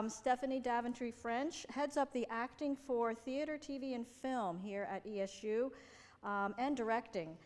Stephanie Daventry-French heads up the acting for theater, TV, and film here at ESU, and directing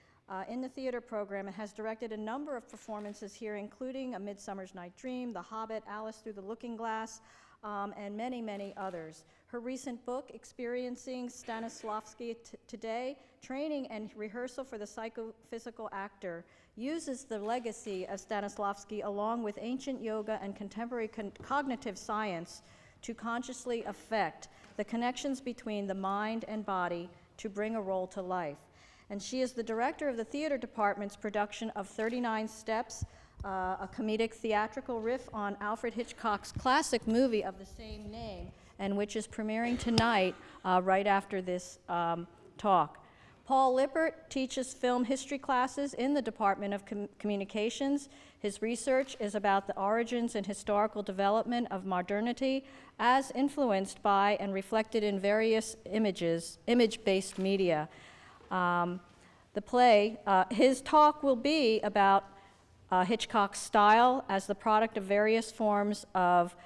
in the theater program, and has directed a number of performances here, including A Midsummer's Night Dream, The Hobbit, Alice Through the Looking Glass, and many, many others. Her recent book, Experiencing Stanislavski Today, Training and Rehearsal for the Psychophysical Actor, uses the legacy of Stanislavski along with ancient yoga and contemporary cognitive science to consciously affect the connections between the mind and body to bring a role to life. And she is the director of the theater department's production of 39 Steps, a comedic theatrical riff on Alfred Hitchcock's classic movie of the same name, and which is premiering tonight right after this talk. Paul Lippert teaches film history classes in the Department of Communications. His research is about the origins and historical development of modernity as influenced by and reflected in various image-based media. The play, his talk will be about Hitchcock's style as the product of various forms of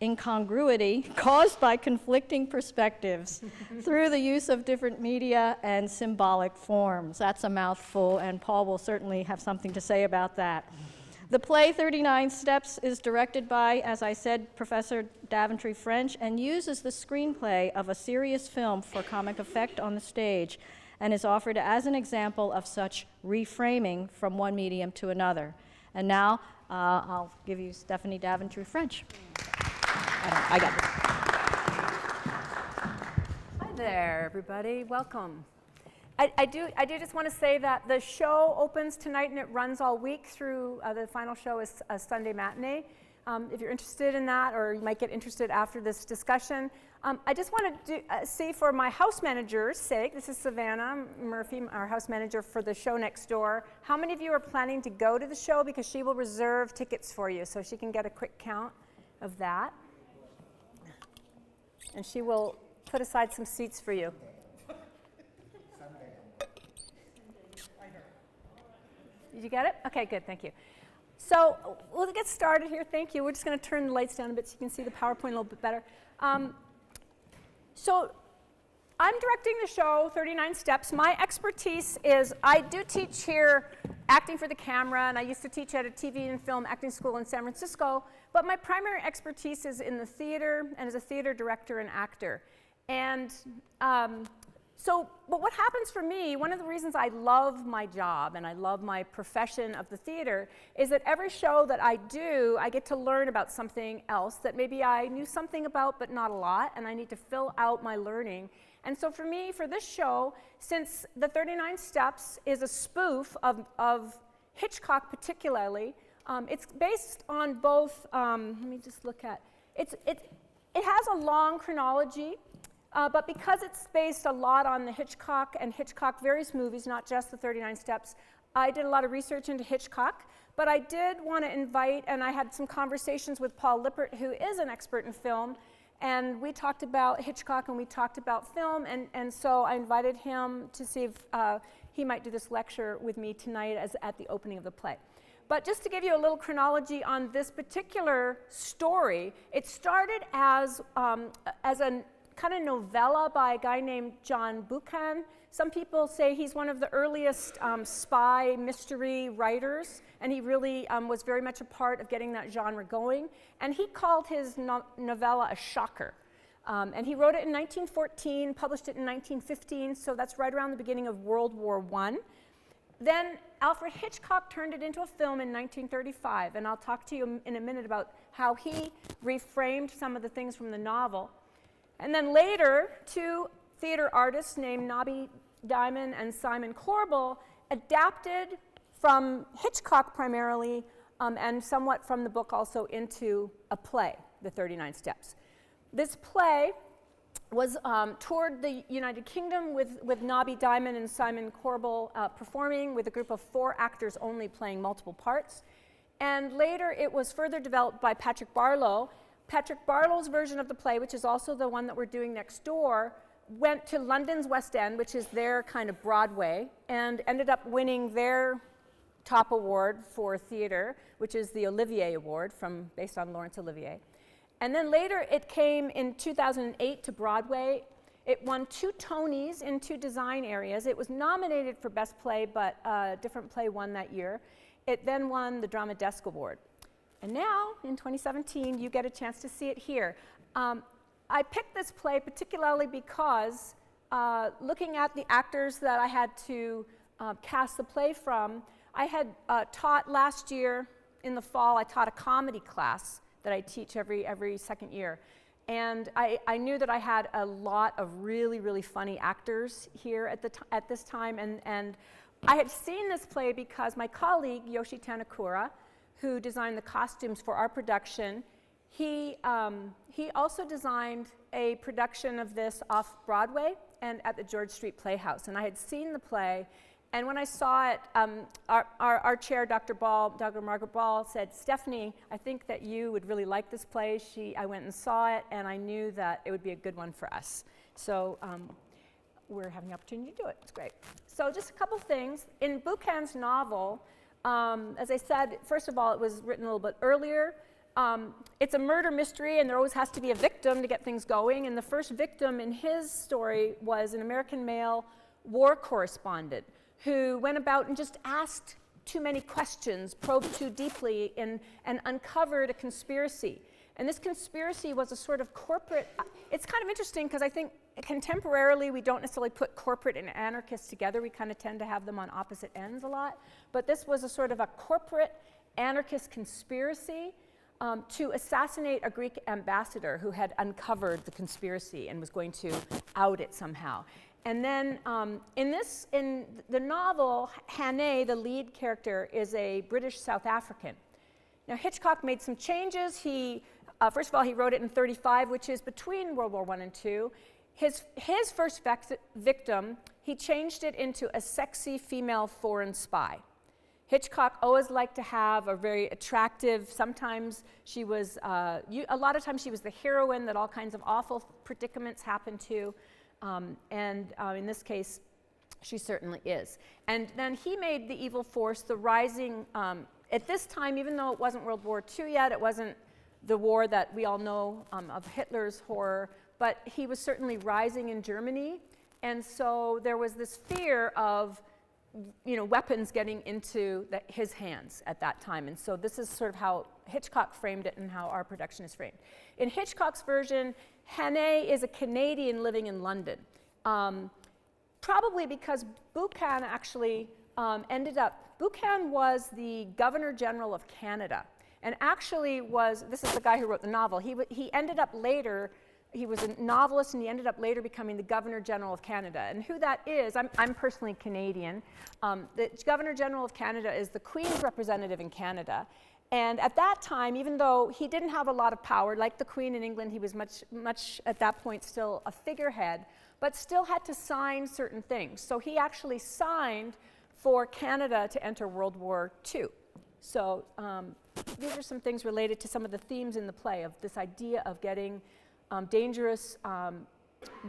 incongruity caused by conflicting perspectives through the use of different media and symbolic forms. That's a mouthful, and Paul will certainly have something to say about that. The play 39 Steps is directed by, as I said, Professor Daventry-French, and uses the screenplay of a serious film for comic effect on the stage, and is offered as an example of such reframing from one medium to another. And now I'll give you Stephanie Daventry-French. I got this. Hi there, everybody. Welcome. I do just want to say that the show opens tonight and it runs all week through, the final show is a Sunday matinee. If you're interested in that, or you might get interested after this discussion, I just want to say for my house manager's sake, this is Savannah Murphy, our house manager for the show next door. How many of you are planning to go to the show? Because she will reserve tickets for you, so she can get a quick count of that. And she will put aside some seats for you. Did you get it? Okay, good, thank you. So we'll get started here. Thank you. We're just going to turn the lights down a bit so you can see the PowerPoint a little bit better. So I'm directing the show, 39 Steps. My expertise is, I do teach here acting for the camera, and I used to teach at a TV and film acting school in San Francisco, but my primary expertise is in the theater and as a theater director and actor. And but what happens for me, one of the reasons I love my job and I love my profession of the theater is that every show that I do, I get to learn about something else that maybe I knew something about but not a lot, and I need to fill out my learning. And so for me, for this show, since the 39 Steps is a spoof of Hitchcock particularly, it's based on both, let me just look at, it has a long chronology, but because it's based a lot on the Hitchcock and Hitchcock various movies, not just the 39 Steps, I did a lot of research into Hitchcock, but I did want to invite, and I had some conversations with Paul Lippert, who is an expert in film, and we talked about Hitchcock and we talked about film, and so I invited him to see if he might do this lecture with me tonight at the opening of the play. But just to give you a little chronology on this particular story, it started as a kind of novella by a guy named John Buchan. Some people say he's one of the earliest spy mystery writers, and he really was very much a part of getting that genre going. And he called his novella a shocker. And he wrote it in 1914, published it in 1915, so that's right around the beginning of World War I. Then Alfred Hitchcock turned it into a film in 1935, and I'll talk to you in a minute about how he reframed some of the things from the novel. And then later, two theater artists named Nobby Diamond and Simon Corbell adapted from Hitchcock primarily, and somewhat from the book also, into a play, The 39 Steps. This play was toured the United Kingdom with Nobby Diamond and Simon Corbell performing with a group of 4 actors only playing multiple parts. And later it was further developed by Patrick Barlow. Patrick Barlow's version of the play, which is also the one that we're doing next door, went to London's West End, which is their kind of Broadway, and ended up winning their top award for theater, which is the Olivier Award based on Laurence Olivier. And then later it came in 2008 to Broadway. It won 2 Tonys in 2 design areas. It was nominated for Best Play, but a different play won that year. It then won the Drama Desk Award. And now, in 2017, you get a chance to see it here. I picked this play particularly because looking at the actors that I had to cast the play from, I had taught last year in the fall, I taught a comedy class that I teach every second year. And I knew that I had a lot of really, really funny actors here at this time. And I had seen this play because my colleague, Yoshi Tanakura, who designed the costumes for our production, he also designed a production of this off Broadway and at the George Street Playhouse. And I had seen the play. And when I saw it, our chair, Dr. Margaret Ball, said, "Stephanie, I think that you would really like this play." I went and saw it, and I knew that it would be a good one for us. So we're having the opportunity to do it. It's great. So just a couple things. In Buchan's novel, as I said, first of all, it was written a little bit earlier. It's a murder mystery, and there always has to be a victim to get things going. And the first victim in his story was an American male war correspondent who went about and just asked too many questions, probed too deeply, and uncovered a conspiracy. And this conspiracy was a sort of corporate, it's kind of interesting because I think contemporarily we don't necessarily put corporate and anarchists together. We kind of tend to have them on opposite ends a lot. But this was a sort of a corporate anarchist conspiracy to assassinate a Greek ambassador who had uncovered the conspiracy and was going to out it somehow. And then in the novel, Hannay, the lead character, is a British South African. Now Hitchcock made some changes. First of all, he wrote it in 1935, which is between World War I and II. His first victim, he changed it into a sexy female foreign spy. Hitchcock always liked to have a very attractive, sometimes she was, a lot of times she was the heroine that all kinds of awful predicaments happened to. In this case, she certainly is. And then he made the evil force the rising, at this time, even though it wasn't World War II yet, it wasn't the war that we all know of Hitler's horror, but he was certainly rising in Germany. And so there was this fear of weapons getting into his hands at that time. And so this is sort of how Hitchcock framed it and how our production is framed. In Hitchcock's version, Hannay is a Canadian living in London. Probably because Buchan actually Buchan was the Governor General of Canada. And actually this is the guy who wrote the novel. He ended up later, he was a novelist, and he ended up later becoming the Governor General of Canada. And who that is, I'm personally Canadian. The Governor General of Canada is the Queen's representative in Canada. And at that time, even though he didn't have a lot of power, like the Queen in England, he was much at that point still a figurehead, but still had to sign certain things. So he actually signed for Canada to enter World War II. So these are some things related to some of the themes in the play of this idea of getting dangerous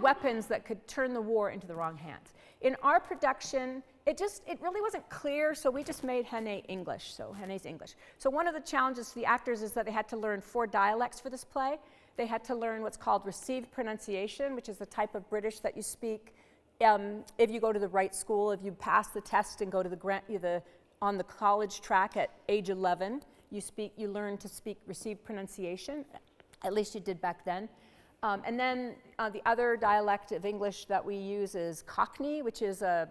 weapons that could turn the war into the wrong hands. In our production, it really wasn't clear, so we just made Hannay English, so Hannay's English. So one of the challenges to the actors is that they had to learn 4 dialects for this play. They had to learn what's called received pronunciation, which is the type of British that you speak if you go to the right school, if you pass the test and go to on the college track at age 11, you learn to speak received pronunciation, at least you did back then. And then the other dialect of English that we use is Cockney, which is a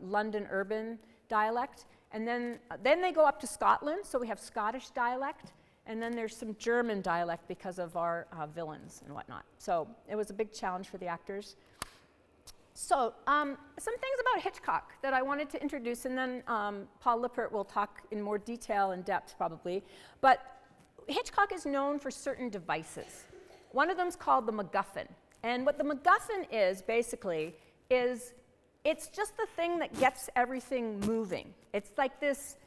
London urban dialect. And then they go up to Scotland, so we have Scottish dialect. And then there's some German dialect because of our villains and whatnot. So it was a big challenge for the actors. So some things about Hitchcock that I wanted to introduce, and then Paul Lippert will talk in more detail and depth probably. But Hitchcock is known for certain devices. One of them is called the MacGuffin. And what the MacGuffin is, basically, is it's just the thing that gets everything moving. It's like this,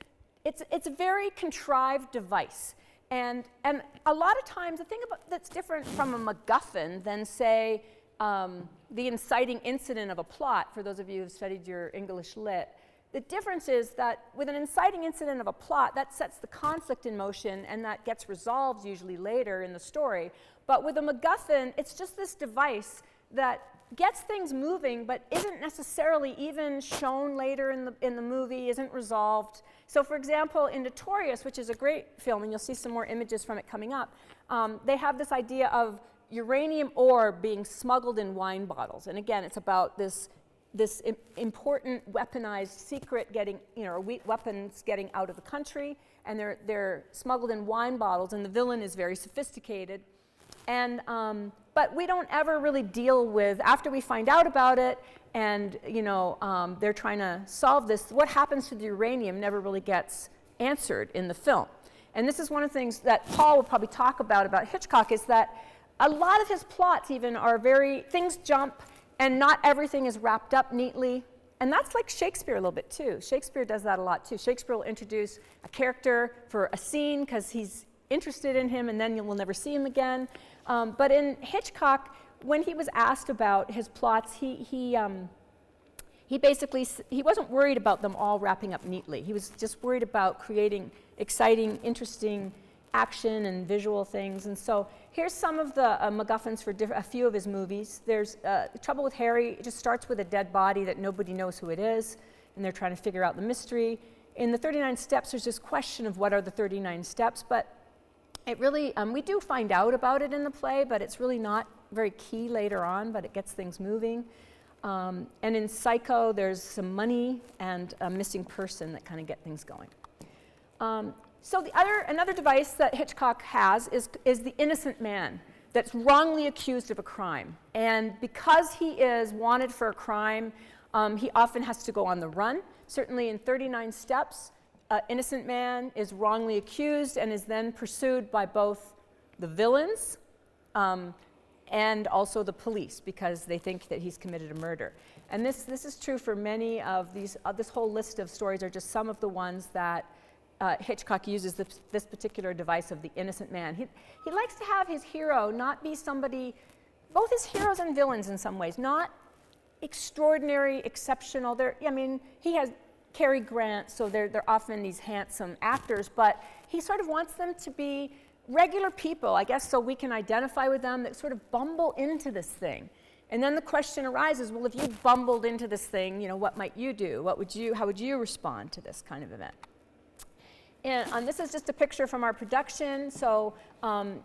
it's a very contrived device. And a lot of times, the thing that's different from a MacGuffin than, say, the inciting incident of a plot, for those of you who've studied your English Lit, The difference is that with an inciting incident of a plot, that sets the conflict in motion, and that gets resolved usually later in the story. But with a MacGuffin, it's just this device that gets things moving, but isn't necessarily even shown later in the movie, isn't resolved. So for example, in Notorious, which is a great film, and you'll see some more images from it coming up, they have this idea of uranium ore being smuggled in wine bottles. And again, it's about this important weaponized secret getting, weapons getting out of the country, and they're smuggled in wine bottles, and the villain is very sophisticated. And but we don't ever really deal with, after we find out about it, and they're trying to solve this, what happens to the uranium never really gets answered in the film. And this is one of the things that Paul will probably talk about Hitchcock, is that a lot of his plots even are things jump, and not everything is wrapped up neatly. And that's like Shakespeare a little bit too. Shakespeare does that a lot too. Shakespeare will introduce a character for a scene because he's interested in him, and then you will never see him again. But in Hitchcock, when he was asked about his plots, he basically, he wasn't worried about them all wrapping up neatly. He was just worried about creating exciting, interesting action and visual things. And so here's some of the MacGuffins for a few of his movies. There's Trouble with Harry. It just starts with a dead body that nobody knows who it is, and they're trying to figure out the mystery. In the 39 Steps, there's this question of what are the 39 steps, but it really, we do find out about it in the play, but it's really not very key later on, but it gets things moving. And in Psycho, there's some money and a missing person that kind of get things going. So another device that Hitchcock has is the innocent man that's wrongly accused of a crime. And because he is wanted for a crime, he often has to go on the run. Certainly in 39 Steps, an innocent man is wrongly accused and is then pursued by both the villains and also the police, because they think that he's committed a murder. And this is true for many of these. This whole list of stories are just some of the ones that Hitchcock uses this particular device of the innocent man. He likes to have his hero not be somebody, both his heroes and villains in some ways, not extraordinary, exceptional. He has Cary Grant, so they're often these handsome actors, but he sort of wants them to be regular people, I guess, so we can identify with them, that sort of bumble into this thing. And then the question arises, well, if you bumbled into this thing, what might you do? How would you respond to this kind of event? And this is just a picture from our production. So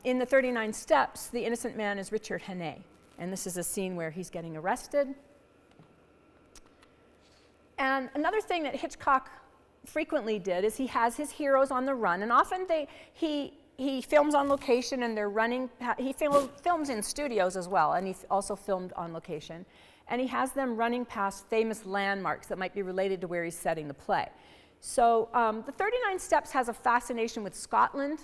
in the 39 Steps, the innocent man is Richard Hannay. And this is a scene where he's getting arrested. And another thing that Hitchcock frequently did is he has his heroes on the run. And often he films on location, and they're running. He films in studios as well, and he also filmed on location. And he has them running past famous landmarks that might be related to where he's setting the play. So the 39 Steps has a fascination with Scotland.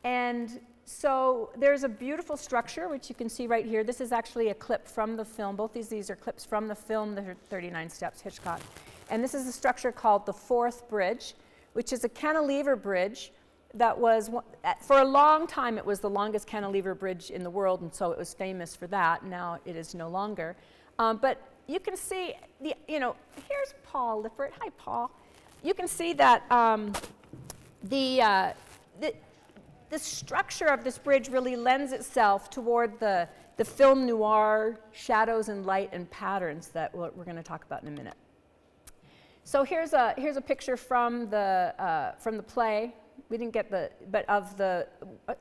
And so there's a beautiful structure, which you can see right here. This is actually a clip from the film. Both these are clips from the film, The 39 Steps, Hitchcock. And this is a structure called the Forth Bridge, which is a cantilever bridge that was, for a long time, it was the longest cantilever bridge in the world, and so it was famous for that. Now it is no longer. But you can see, here's Paul Lippert. Hi, Paul. You can see that the structure of this bridge really lends itself toward the film noir shadows and light and patterns that we're going to talk about in a minute. So here's a picture from the play. We didn't get but of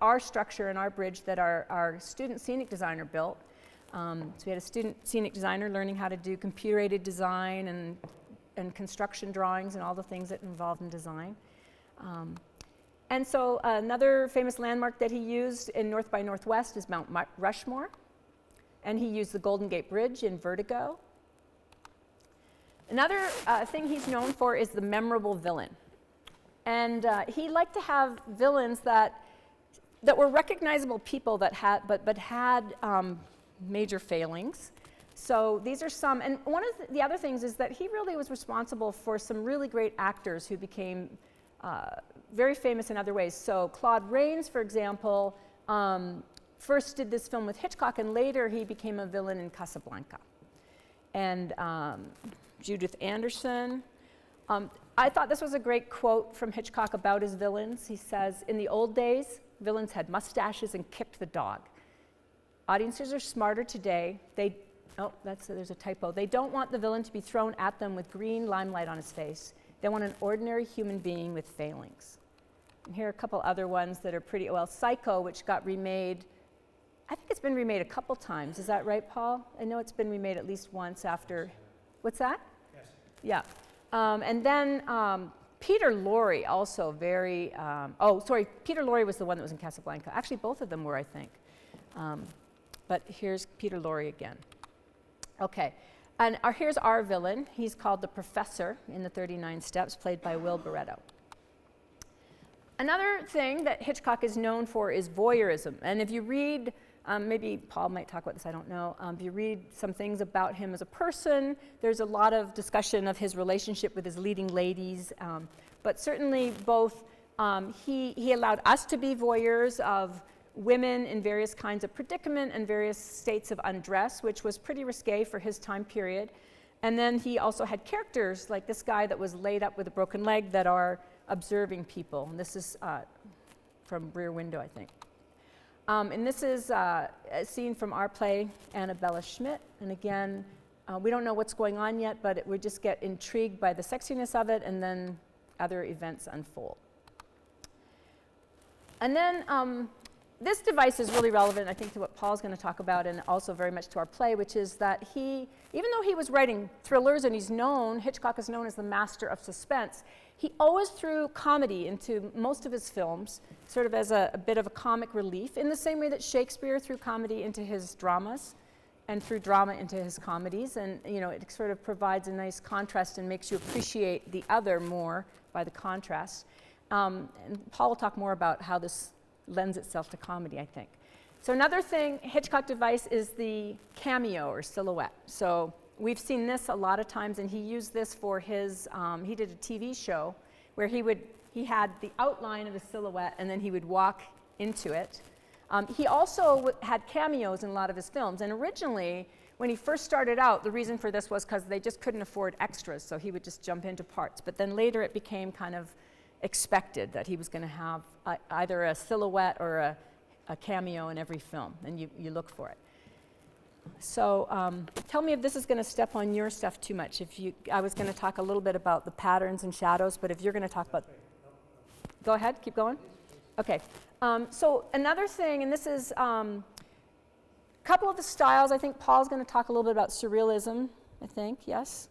our structure and our bridge that our student scenic designer built. So we had a student scenic designer learning how to do computer-aided design and construction drawings and all the things that involved in design. And so another famous landmark that he used in North by Northwest is Mount Rushmore. And he used the Golden Gate Bridge in Vertigo. Another thing he's known for is the memorable villain. And he liked to have villains that were recognizable people that had major failings. So these are some, and one of the other things is that he really was responsible for some really great actors who became very famous in other ways. So Claude Rains, for example, first did this film with Hitchcock, and later he became a villain in Casablanca. And Judith Anderson, I thought this was a great quote from Hitchcock about his villains. He says, "In the old days, villains had mustaches and kicked the dog. Audiences are smarter today. There's a typo. They don't want the villain to be thrown at them with green limelight on his face. They want an ordinary human being with failings." And here are a couple other ones that are pretty, well, Psycho, which got remade. I think it's been remade a couple times. Is that right, Paul? I know it's been remade at least once after. What's that? Yes. Yeah. And then Peter Lorre, also very, Peter Lorre was the one that was in Casablanca. Actually, both of them were, I think. But here's Peter Lorre again. Okay, and here's our villain. He's called the Professor in the 39 Steps, played by Will Barretto. Another thing that Hitchcock is known for is voyeurism. And if you read, maybe Paul might talk about this, I don't know. If you read some things about him as a person, there's a lot of discussion of his relationship with his leading ladies. But certainly both, he allowed us to be voyeurs of women in various kinds of predicament and various states of undress, which was pretty risque for his time period. And then he also had characters like this guy that was laid up with a broken leg that are observing people. And this is from Rear Window, I think. And this is a scene from our play, Annabella Schmidt. And again, we don't know what's going on yet, but we just get intrigued by the sexiness of it, and then other events unfold. And then this device is really relevant, I think, to what Paul's going to talk about, and also very much to our play, which is that even though he was writing thrillers and Hitchcock is known as the master of suspense, he always threw comedy into most of his films, sort of as a bit of a comic relief, in the same way that Shakespeare threw comedy into his dramas and threw drama into his comedies. And it sort of provides a nice contrast and makes you appreciate the other more by the contrast. And Paul will talk more about how this lends itself to comedy, I think. So another thing, Hitchcock device, is the cameo or silhouette. So we've seen this a lot of times, and he used this for his, he did a TV show where he had the outline of a silhouette and then he would walk into it. He also had cameos in a lot of his films, and originally, when he first started out, the reason for this was because they just couldn't afford extras, so he would just jump into parts. But then later it became kind of expected that he was going to have either a silhouette or a cameo in every film, and you look for it. So tell me if this is going to step on your stuff too much. I was going to talk a little bit about the patterns and shadows, but if you're going to talk about... Go ahead, keep going. Okay, so another thing, and this is a couple of the styles. I think Paul's going to talk a little bit about surrealism, I think, yes?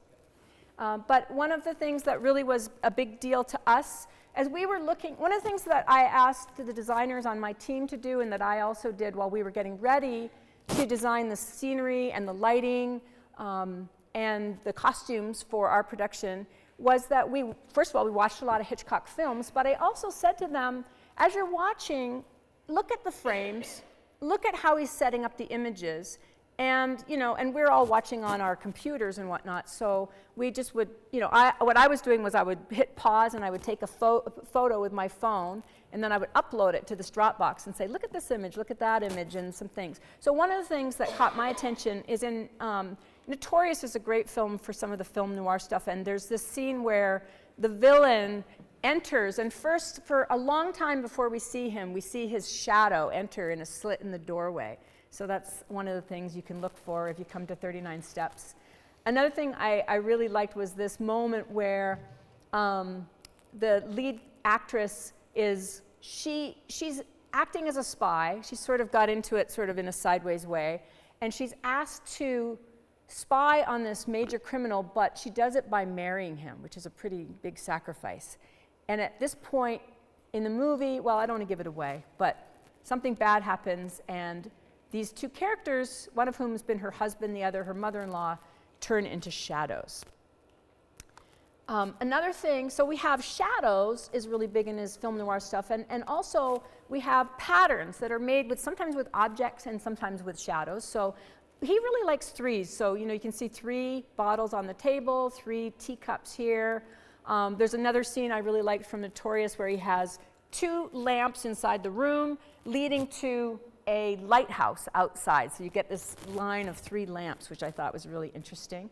But one of the things that really was a big deal to us, as we were looking, one of the things that I asked the designers on my team to do, and that I also did while we were getting ready to design the scenery and the lighting and the costumes for our production, was that first of all, we watched a lot of Hitchcock films, but I also said to them, as you're watching, look at the frames, look at how he's setting up the images, and we're all watching on our computers and whatnot, so we just would, what I was doing was I would hit pause and I would take a photo with my phone, and then I would upload it to this Dropbox and say, look at this image, look at that image, and some things. So one of the things that caught my attention is in Notorious is a great film for some of the film noir stuff, and there's this scene where the villain enters, and first, for a long time before we see him, we see his shadow enter in a slit in the doorway. So that's one of the things you can look for if you come to 39 Steps. Another thing I really liked was this moment where the lead actress she's acting as a spy. She sort of got into it sort of in a sideways way, and she's asked to spy on this major criminal, but she does it by marrying him, which is a pretty big sacrifice. And at this point in the movie, well, I don't want to give it away, but something bad happens, and these two characters, one of whom has been her husband, the other her mother-in-law, turn into shadows. Another thing, so we have shadows is really big in his film noir stuff, and also we have patterns that are made sometimes with objects and sometimes with shadows. So he really likes threes. So you can see 3 bottles on the table, 3 teacups here. There's another scene I really liked from Notorious where he has 2 lamps inside the room leading to a lighthouse outside. So you get this line of 3 lamps, which I thought was really interesting.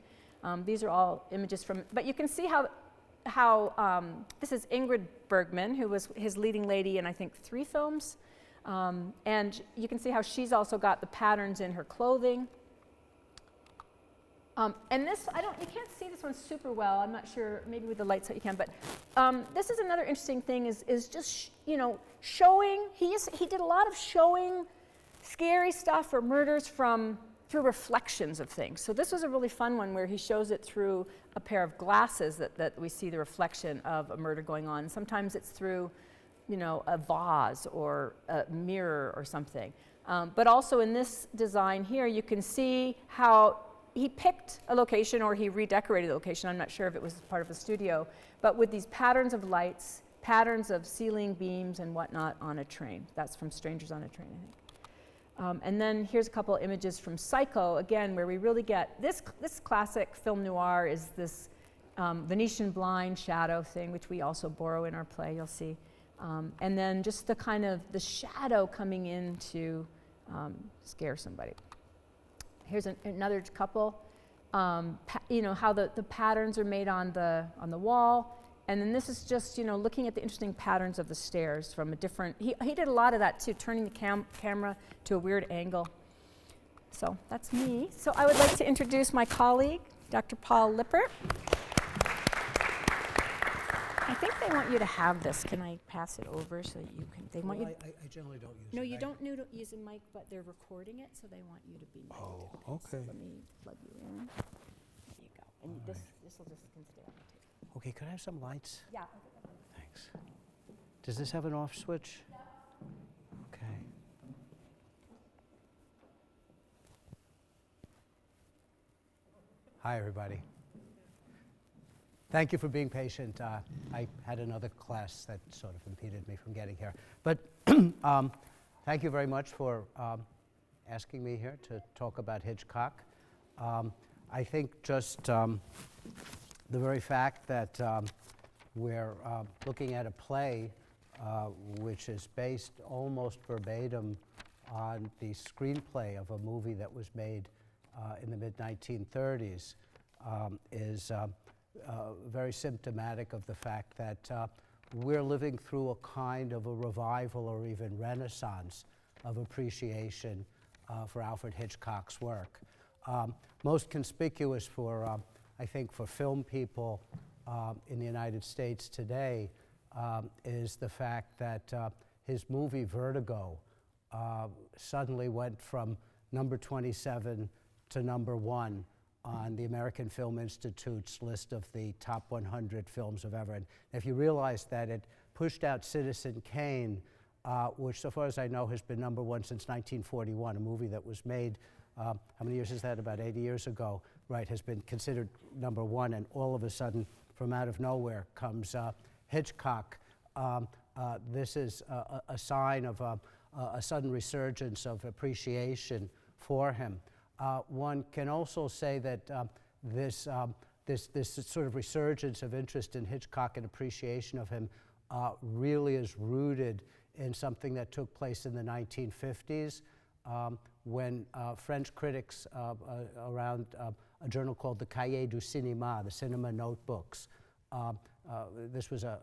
These are all images from, but you can see how how this is Ingrid Bergman, who was his leading lady in, I think, 3 films. And you can see how she's also got the patterns in her clothing. And this, you can't see this one super well. I'm not sure, maybe with the lights that you can, but this is another interesting thing is just, showing, he did a lot of showing scary stuff or murders through reflections of things. So this was a really fun one where he shows it through a pair of glasses that we see the reflection of a murder going on. Sometimes it's through, a vase or a mirror or something. But also in this design here, you can see how he picked a location or he redecorated the location. I'm not sure if it was part of a studio, but with these patterns of lights, patterns of ceiling beams and whatnot on a train. That's from Strangers on a Train, I think. And then here's a couple images from Psycho, again, where we really get this classic film noir is this Venetian blind shadow thing, which we also borrow in our play, you'll see. And then just the kind of the shadow coming in to scare somebody. Here's another couple, how the patterns are made on the wall. And then this is just, looking at the interesting patterns of the stairs from a different, he did a lot of that too, turning the camera to a weird angle. So that's me. So I would like to introduce my colleague, Dr. Paul Lippert. I think they want you to have this. Can I pass it over so you can, they want you. I generally don't use it. No, you don't need to use a mic, but they're recording it, so they want you to be mic'd. Oh, So okay. let me plug you in. There you go. And this will just can stay on the table. Okay, could I have some lights? Yeah. Thanks. Does this have an off switch? Okay. Hi, everybody. Thank you for being patient. I had another class that sort of impeded me from getting here. But thank you very much for asking me here to talk about Hitchcock. I think just the very fact that we're looking at a play which is based almost verbatim on the screenplay of a movie that was made in the mid-1930s is very symptomatic of the fact that we're living through a kind of a revival or even renaissance of appreciation for Alfred Hitchcock's work. Most conspicuous for, I think, for film people in the United States today is the fact that his movie Vertigo suddenly went from number 27 to number 1 on the American Film Institute's list of the top 100 films of ever. And if you realize that it pushed out Citizen Kane, which so far as I know has been number 1 since 1941, a movie that was made, how many years is that, about 80 years ago, right, has been considered number 1, and all of a sudden, from out of nowhere comes Hitchcock. This is a sign of a sudden resurgence of appreciation for him. One can also say that this sort of resurgence of interest in Hitchcock and appreciation of him really is rooted in something that took place in the 1950s when French critics around a journal called the Cahiers du Cinéma, the Cinema Notebooks. This was a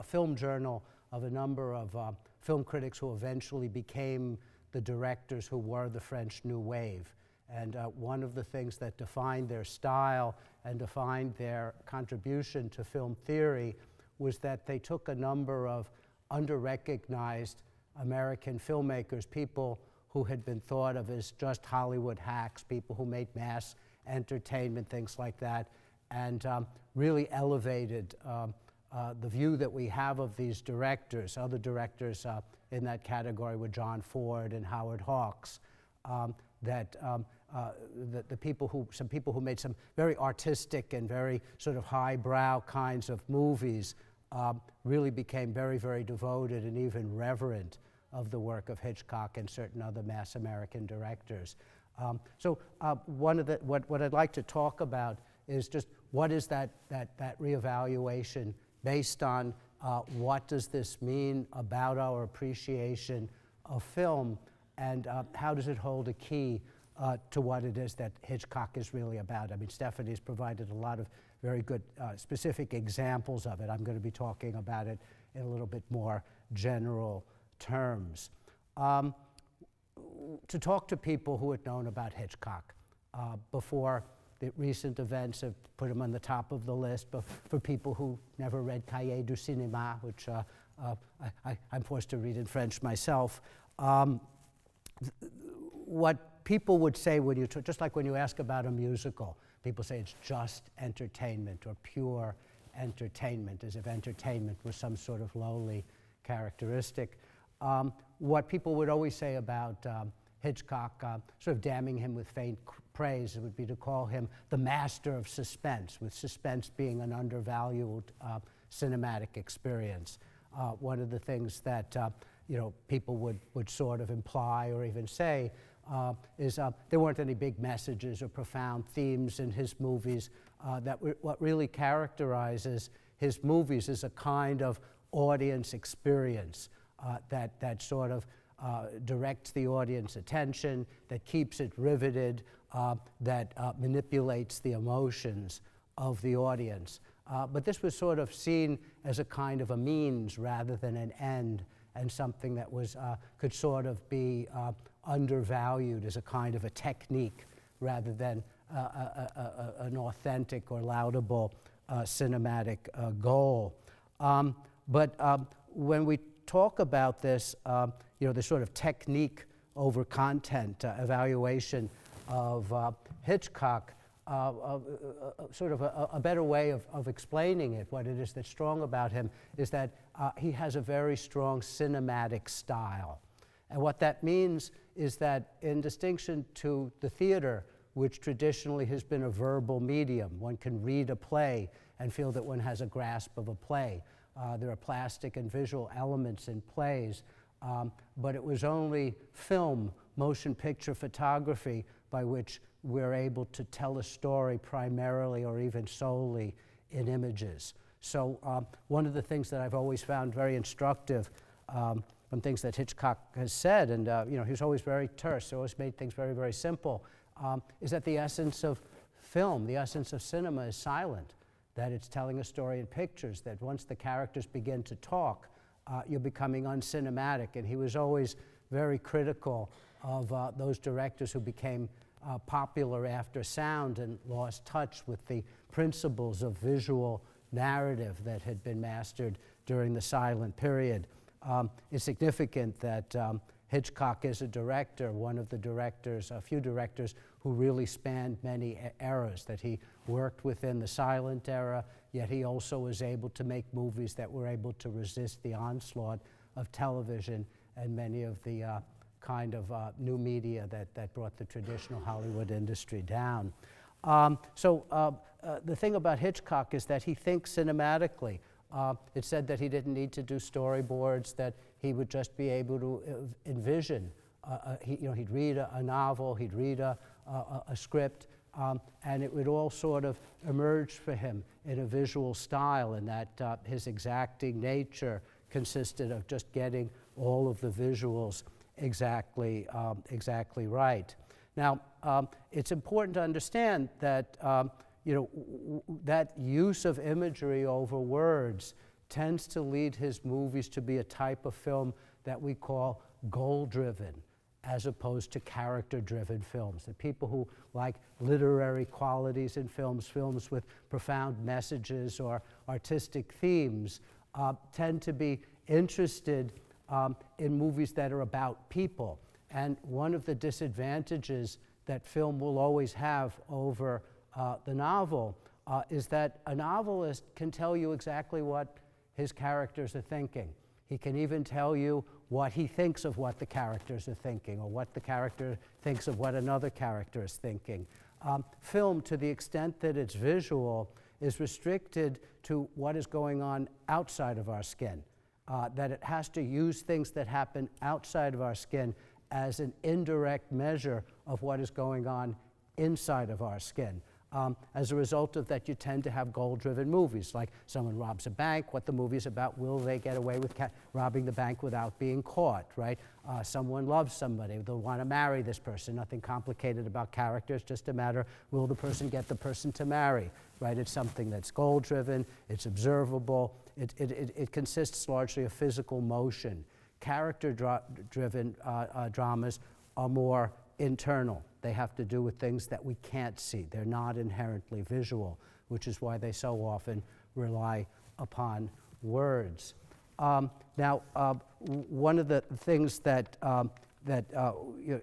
film journal of a number of film critics who eventually became the directors who were the French New Wave. And one of the things that defined their style and defined their contribution to film theory was that they took a number of under-recognized American filmmakers, people who had been thought of as just Hollywood hacks, people who made mass entertainment, things like that, and really elevated the view that we have of these directors. Other directors in that category were John Ford and Howard Hawks. Some people who made some very artistic and very sort of highbrow kinds of movies really became very, very devoted and even reverent of the work of Hitchcock and certain other mass American directors. What I'd like to talk about is just what is that reevaluation based on what does this mean about our appreciation of film, and how does it hold a key to what it is that Hitchcock is really about. I mean, Stephanie's provided a lot of very good specific examples of it. I'm going to be talking about it in a little bit more general terms. To talk to people who had known about Hitchcock before the recent events have put him on the top of the list, but for people who never read Cahiers du Cinéma, which I'm forced to read in French myself, what people would say when you, just like when you ask about a musical, people say it's just entertainment or pure entertainment, as if entertainment was some sort of lowly characteristic. What people would always say about Hitchcock, sort of damning him with faint praise, would be to call him the master of suspense, with suspense being an undervalued cinematic experience. One of the things that people would sort of imply or even say is there weren't any big messages or profound themes in his movies. What really characterizes his movies is a kind of audience experience that sort of directs the audience attention, that keeps it riveted, that manipulates the emotions of the audience. But this was sort of seen as a kind of a means rather than an end, and something that was could sort of be undervalued as a kind of a technique rather than an authentic or laudable cinematic goal. But when we talk about this, the sort of technique over content evaluation of Hitchcock, sort of a better way of explaining it, what it is that's strong about him, is that he has a very strong cinematic style. And what that means is that in distinction to the theater, which traditionally has been a verbal medium, one can read a play and feel that one has a grasp of a play. There are plastic and visual elements in plays, but it was only film, motion picture photography, by which we're able to tell a story primarily or even solely in images. So one of the things that I've always found very instructive from things that Hitchcock has said, and he's always very terse, he always made things very, very simple, is that the essence of film, the essence of cinema is silent, that it's telling a story in pictures, that once the characters begin to talk, you're becoming uncinematic. And he was always very critical of those directors who became popular after sound and lost touch with the principles of visual narrative that had been mastered during the silent period. It's significant that Hitchcock is a director, one of the directors, a few directors who really spanned many eras, that he worked within the silent era, yet he also was able to make movies that were able to resist the onslaught of television and many of the kind of new media that brought the traditional Hollywood industry down. The thing about Hitchcock is that he thinks cinematically. It said that he didn't need to do storyboards, that he would just be able to envision. He'd read a novel, he'd read a script, and it would all sort of emerge for him in a visual style, and that his exacting nature consisted of just getting all of the visuals exactly right. Now, it's important to understand that that use of imagery over words tends to lead his movies to be a type of film that we call goal-driven, as opposed to character-driven films. The people who like literary qualities in films, films with profound messages or artistic themes, tend to be interested in movies that are about people. And one of the disadvantages that film will always have over the novel is that a novelist can tell you exactly what his characters are thinking. He can even tell you what he thinks of what the characters are thinking, or what the character thinks of what another character is thinking. Film, to the extent that it's visual, is restricted to what is going on outside of our skin, that it has to use things that happen outside of our skin as an indirect measure of what is going on inside of our skin. As a result of that, you tend to have goal-driven movies, like someone robs a bank. What the movie is about, will they get away with robbing the bank without being caught, right? Someone loves somebody. They'll want to marry this person. Nothing complicated about characters, just a matter, will the person get the person to marry, right? It's something that's goal-driven, it's observable, it consists largely of physical motion. Character-driven dramas are more internal. They have to do with things that we can't see. They're not inherently visual, which is why they so often rely upon words. Now, one of the things that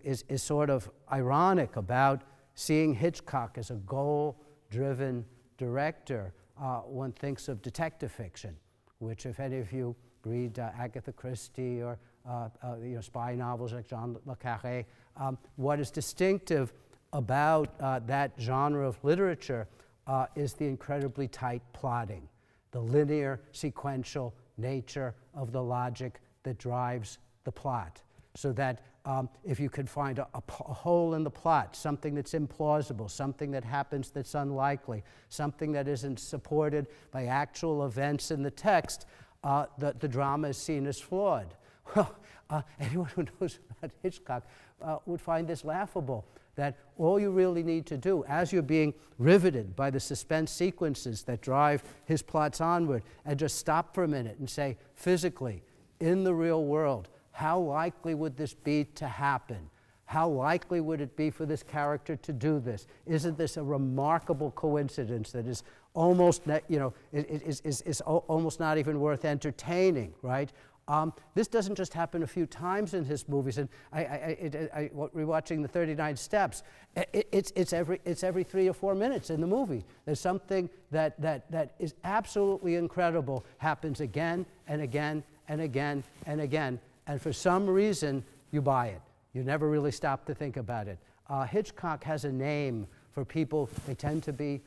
is sort of ironic about seeing Hitchcock as a goal-driven director, one thinks of detective fiction, which, if any of you read Agatha Christie or spy novels like John le Carré, what is distinctive about that genre of literature is the incredibly tight plotting, the linear, sequential nature of the logic that drives the plot. So that if you can find a hole in the plot, something that's implausible, something that happens that's unlikely, something that isn't supported by actual events in the text, the drama is seen as flawed. Well, anyone who knows about Hitchcock would find this laughable, that all you really need to do, as you're being riveted by the suspense sequences that drive his plots onward, and just stop for a minute and say, physically, in the real world, how likely would this be to happen? How likely would it be for this character to do this? Isn't this a remarkable coincidence that is almost, is almost not even worth entertaining, right? This doesn't just happen a few times in his movies, and rewatching the 39 Steps, it's every 3 or 4 minutes in the movie. There's something that is absolutely incredible, happens again and again and again and again, and for some reason you buy it. You never really stop to think about it. Hitchcock has a name for people. They tend to be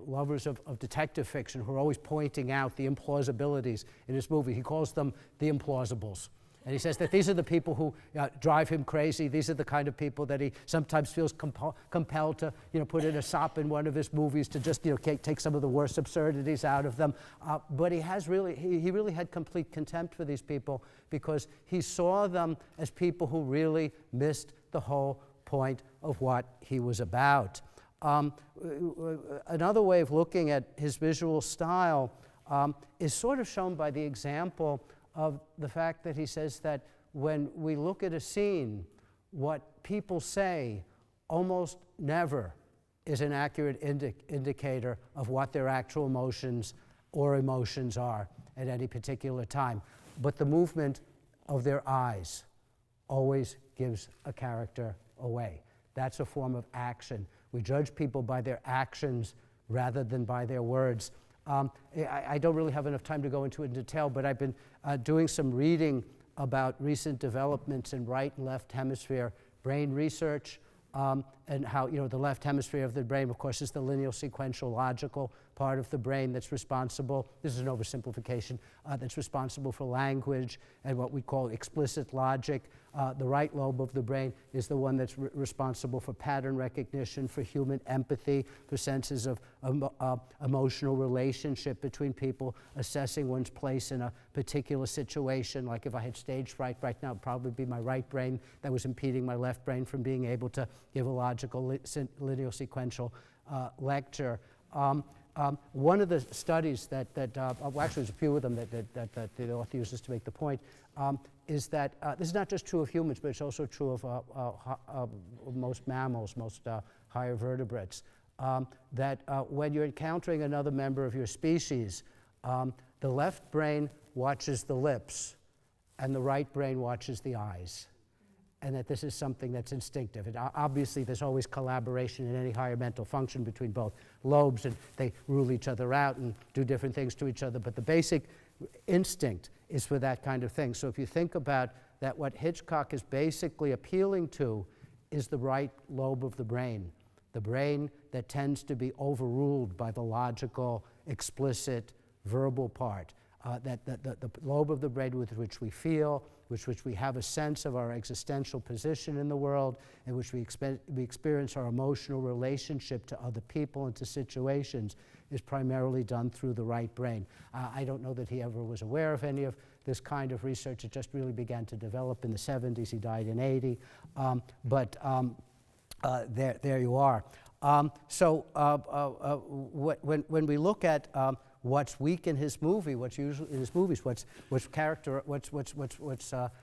lovers of detective fiction who are always pointing out the implausibilities in his movie. He calls them the implausibles. And he says that these are the people who drive him crazy. These are the kind of people that he sometimes feels compelled to put in a sop in one of his movies to just take some of the worst absurdities out of them. But he really had complete contempt for these people because he saw them as people who really missed the whole point of what he was about. Another way of looking at his visual style is sort of shown by the example of the fact that he says that when we look at a scene, what people say almost never is an accurate indicator of what their actual emotions or emotions are at any particular time. But the movement of their eyes always gives a character away. That's a form of action. We judge people by their actions rather than by their words. I don't really have enough time to go into it in detail, but I've been doing some reading about recent developments in right and left hemisphere brain research, and how the left hemisphere of the brain, of course, is the linear sequential logical part of the brain that's responsible, this is an oversimplification, that's responsible for language and what we call explicit logic. The right lobe of the brain is the one that's responsible for pattern recognition, for human empathy, for senses of emotional relationship between people, assessing one's place in a particular situation. Like if I had stage fright right now, it'd probably be my right brain that was impeding my left brain from being able to give a logical linear sequential lecture. One of the studies that actually there's a few of them that the author uses to make the point, is that this is not just true of humans, but it's also true of most mammals, most higher vertebrates, that when you're encountering another member of your species, the left brain watches the lips and the right brain watches the eyes. And that this is something that's instinctive. And obviously, there's always collaboration in any higher mental function between both lobes, and they rule each other out and do different things to each other. But the basic instinct is for that kind of thing. So if you think about that, what Hitchcock is basically appealing to is the right lobe of the brain that tends to be overruled by the logical, explicit, verbal part. That the lobe of the brain with which we feel, which we have a sense of our existential position in the world, in which we experience our emotional relationship to other people and to situations, is primarily done through the right brain. I don't know that he ever was aware of any of this kind of research. It just really began to develop in the 70s. He died in 80. There you are. When we look at what's weak in his movie, what's usually in his movies, what's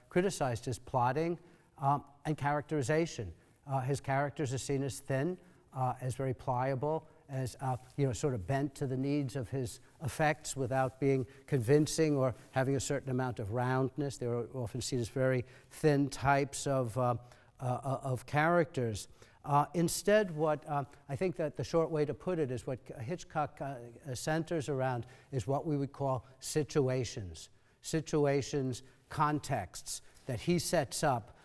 criticized is plotting and characterization. His characters are seen as thin, as very pliable, as sort of bent to the needs of his effects without being convincing or having a certain amount of roundness. They're often seen as very thin types of characters. Instead, what I think that the short way to put it is what Hitchcock centers around is what we would call situations. Situations, contexts that he sets up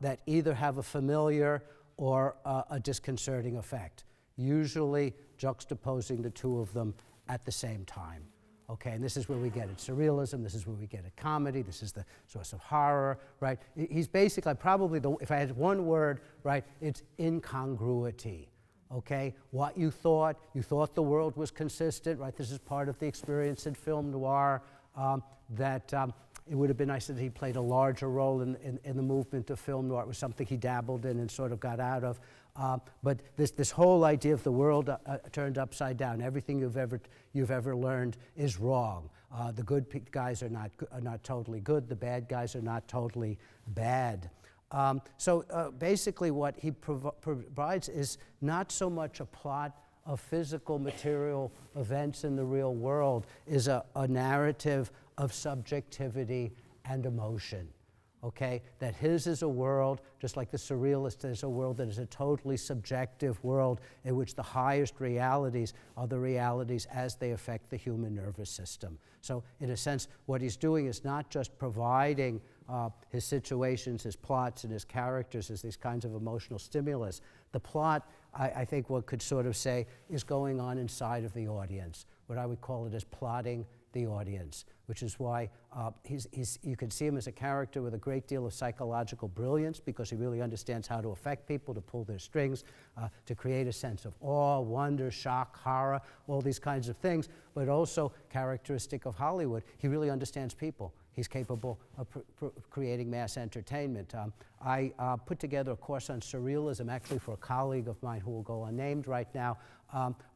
that either have a familiar or a disconcerting effect, usually juxtaposing the two of them at the same time. Okay, and this is where we get it surrealism, this is where we get it comedy, this is the source of horror, right? He's basically probably, if I had one word, right, it's incongruity, okay? What you thought the world was consistent, right? This is part of the experience in film noir, it would have been nice that he played a larger role in the movement of film noir. It was something he dabbled in and sort of got out of. But this whole idea of the world turned upside down. Everything you've ever learned is wrong. The good guys are not totally good. The bad guys are not totally bad. Basically, what he provides is not so much a plot of physical, material events in the real world, is a narrative of subjectivity and emotion. Okay, that his is a world, just like the surrealist is a world that is a totally subjective world in which the highest realities are the realities as they affect the human nervous system. So in a sense, what he's doing is not just providing his situations, his plots, and his characters as these kinds of emotional stimulus. The plot, I think one could sort of say, is going on inside of the audience. What I would call it is plotting the audience, which is why you can see him as a character with a great deal of psychological brilliance, because he really understands how to affect people, to pull their strings, to create a sense of awe, wonder, shock, horror, all these kinds of things, but also characteristic of Hollywood. He really understands people. He's capable of creating mass entertainment. I put together a course on surrealism, actually for a colleague of mine who will go unnamed right now.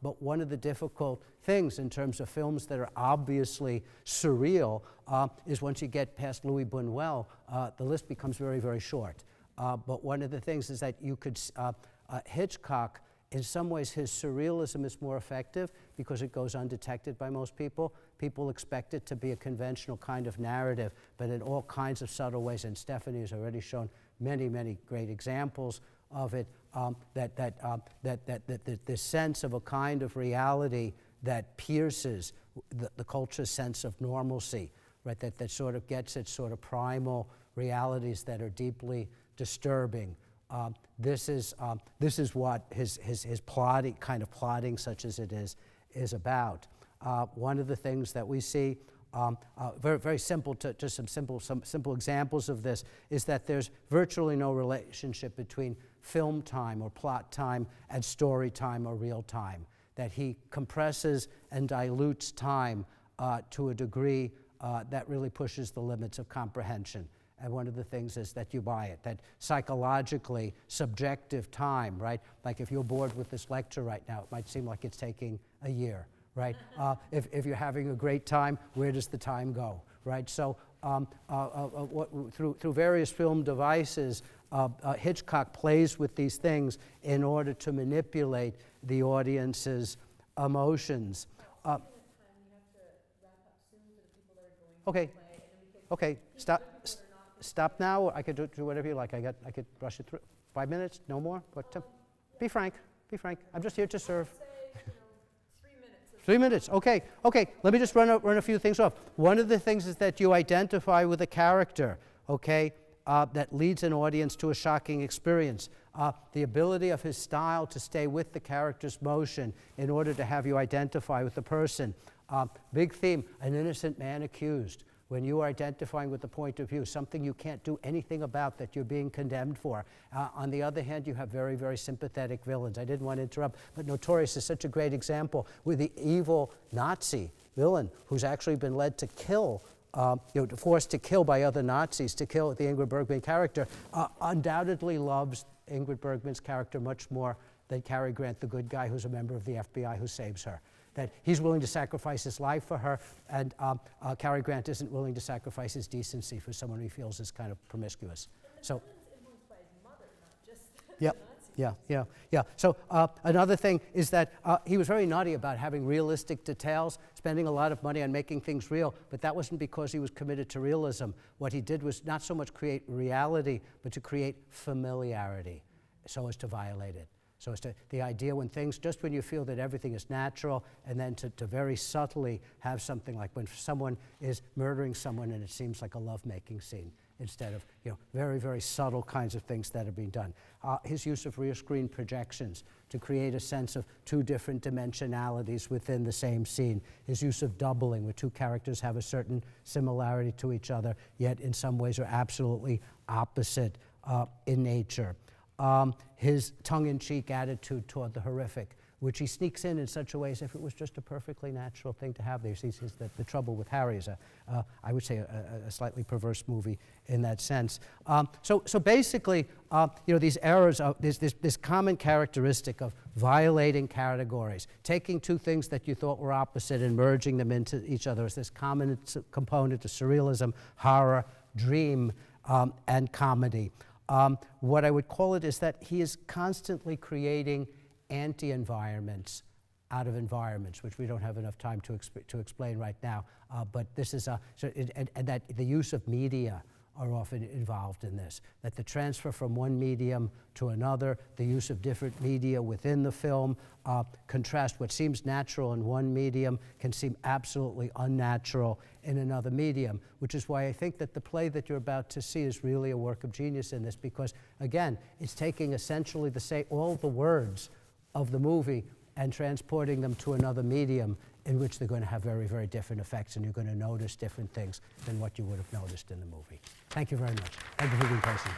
But one of the difficult things in terms of films that are obviously surreal is once you get past Louis Buñuel, the list becomes very, very short. But one of the things is that you could, Hitchcock, in some ways his surrealism is more effective because it goes undetected by most people. People expect it to be a conventional kind of narrative, but in all kinds of subtle ways, and Stephanie has already shown many, many great examples of it, the sense of a kind of reality that pierces the culture's sense of normalcy, right? That sort of gets its sort of primal realities that are deeply disturbing. This is what his plotting, such as it is about. One of the things that we see, very, very simple, just some simple examples of this, is that there's virtually no relationship between film time or plot time and story time or real time. That he compresses and dilutes time to a degree that really pushes the limits of comprehension. And one of the things is that you buy it, that psychologically subjective time, right? Like if you're bored with this lecture right now, it might seem like it's taking a year, right? If you're having a great time, where does the time go, right? So through various film devices, Hitchcock plays with these things in order to manipulate the audience's emotions. Okay, stop now. Or I could do whatever you like. I could rush it through. 5 minutes, no more. But be frank. I'm just here to serve. 3 minutes. Okay. Let me just run a few things off. One of the things is that you identify with a character. Okay. That leads an audience to a shocking experience. The ability of his style to stay with the character's motion in order to have you identify with the person. Big theme, an innocent man accused. when you are identifying with the point of view, something you can't do anything about that you're being condemned for. On the other hand, you have very, very sympathetic villains. I didn't want to interrupt, but Notorious is such a great example with the evil Nazi villain who's actually been led to kill, forced to kill by other Nazis, to kill the Ingrid Bergman character, undoubtedly loves Ingrid Bergman's character much more than Cary Grant, the good guy who's a member of the FBI who saves her. That he's willing to sacrifice his life for her, and Cary Grant isn't willing to sacrifice his decency for someone he feels is kind of promiscuous. So, yeah. So another thing is that he was very nutty about having realistic details, spending a lot of money on making things real, but that wasn't because he was committed to realism. What he did was not so much create reality, but to create familiarity, so as to violate it. So as to the idea when things, just when you feel that everything is natural, and then to very subtly have something like when someone is murdering someone and it seems like a lovemaking scene, instead of very, very subtle kinds of things that are being done. His use of rear screen projections to create a sense of two different dimensionalities within the same scene. His use of doubling, where two characters have a certain similarity to each other, yet in some ways are absolutely opposite in nature. His tongue-in-cheek attitude toward the horrific, which he sneaks in such a way as if it was just a perfectly natural thing to have. He sees the Trouble with Harry is I would say, a slightly perverse movie in that sense. So basically, these errors, this common characteristic of violating categories, taking two things that you thought were opposite and merging them into each other as this common component of surrealism, horror, dream, and comedy. What I would call it is that he is constantly creating anti-environments out of environments, which we don't have enough time to explain right now. But this is and that the use of media are often involved in this. That the transfer from one medium to another, the use of different media within the film, contrast what seems natural in one medium can seem absolutely unnatural in another medium, which is why I think that the play that you're about to see is really a work of genius in this, because again, it's taking essentially all the words of the movie and transporting them to another medium in which they're going to have very, very different effects, and you're going to notice different things than what you would have noticed in the movie. Thank you very much. Thank you for being patient.